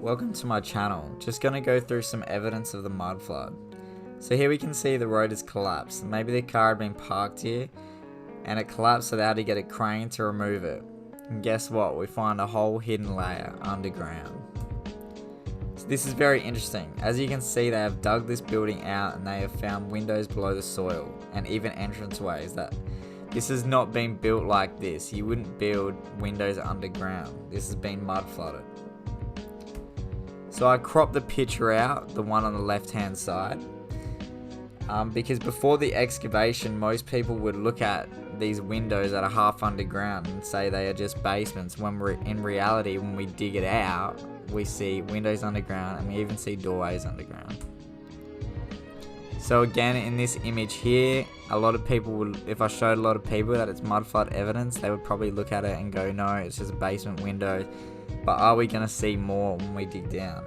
welcome to my channel. Just gonna go through some evidence of the mud flood. So here we can see the road has collapsed. Maybe the car had been parked here and it collapsed, so they had to get a crane to remove it. And guess what? We find a whole hidden layer underground. So this is very interesting. As you can see, they have dug this building out and they have found windows below the soil and even entranceways. That this has not been built like this. You wouldn't build windows underground. This has been mud flooded. So I cropped the picture out, the one on the left hand side, because before the excavation, most people would look at these windows that are half underground and say they are just basements, when in reality, when we dig it out, we see windows underground and we even see doorways underground. So again, in this image here, a lot of people would, if I showed a lot of people that it's mud flood evidence, they would probably look at it and go, no, it's just a basement window. But are we going to see more when we dig down?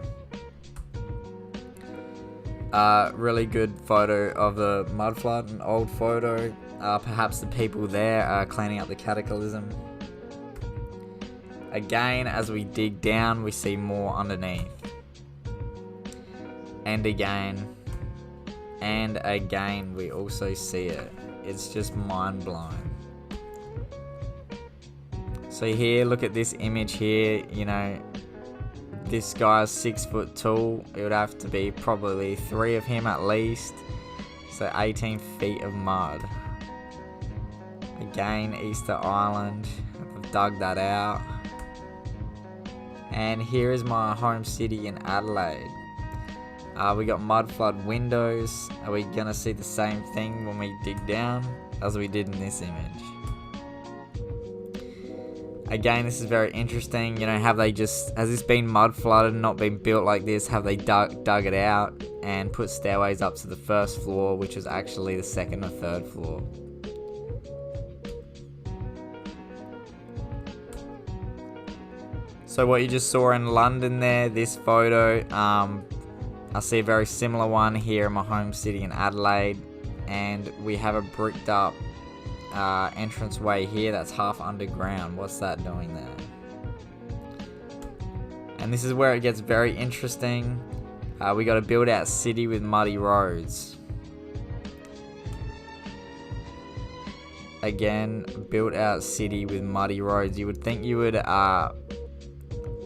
Really good photo of the mud flood, an old photo. Perhaps the people there are cleaning up the cataclysm. Again, as we dig down, we see more underneath. And again, we also see it. It's just mind-blowing. So here, look at this image here, you know, this guy's 6 foot tall. It would have to be probably 3 of him at least. So 18 feet of mud. Again, Easter Island, I've dug that out. And here is my home city in Adelaide. We got mud flood windows. Are we gonna see the same thing when we dig down as we did in this image? Again, this is very interesting. You know, has this been mud flooded and not been built like this? Have they dug it out and put stairways up to the first floor, which is actually the second or third floor? So what you just saw in London there, this photo, I see a very similar one here in my home city in Adelaide, and we have a bricked up entranceway here that's half underground. What's that doing there? And this is where it gets very interesting. We got a build out city with muddy roads. Again, built out city with muddy roads. You would think you would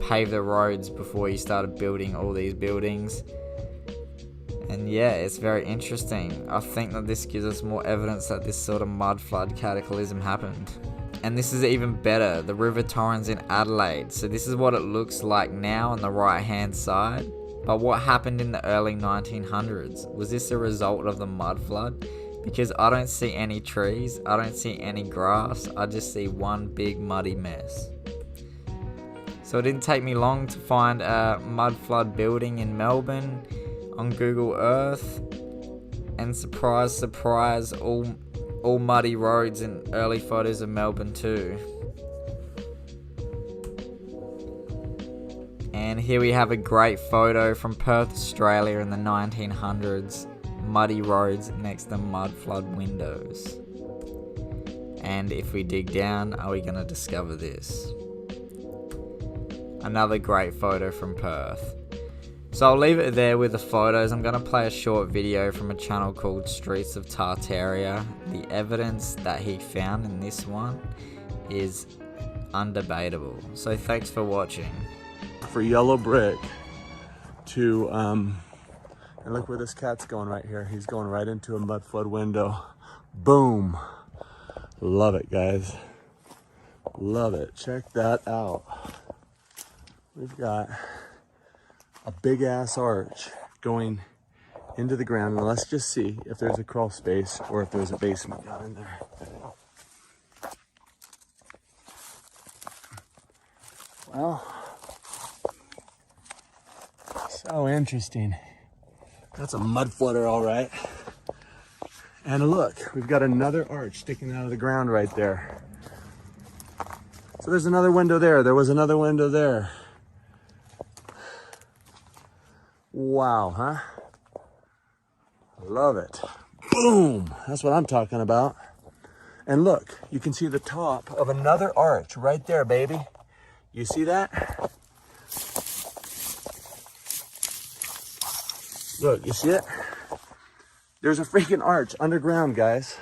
pave the roads before you started building all these buildings. And yeah, it's very interesting. I think that this gives us more evidence that this sort of mud flood cataclysm happened. And this is even better, the River Torrens in Adelaide. So this is what it looks like now on the right hand side. But what happened in the early 1900s? Was this a result of the mud flood? Because I don't see any trees, I don't see any grass, I just see one big muddy mess. So it didn't take me long to find a mud flood building in Melbourne on Google Earth, and surprise, surprise, all muddy roads in early photos of Melbourne too. And here we have a great photo from Perth, Australia in the 1900s. Muddy roads next to mud flood windows. And if we dig down, are we going to discover this? Another great photo from Perth. So I'll leave it there with the photos. I'm going to play a short video from a channel called Streets of Tartaria. The evidence that he found in this one is undebatable. So thanks for watching. For yellow brick to, and look where this cat's going right here. He's going right into a mud flood window. Boom. Love it, guys. Love it. Check that out. We've got a big ass arch going into the ground, and let's just see if there's a crawl space or if there's a basement down in there. Well, so interesting. That's a mud flooder, all right. And look, we've got another arch sticking out of the ground right there. So there's another window there. There was another window there. Wow, huh? Love it. Boom! That's what I'm talking about. And look, you can see the top of another arch right there, baby. You see that? Look, you see it? There's a freaking arch underground, guys.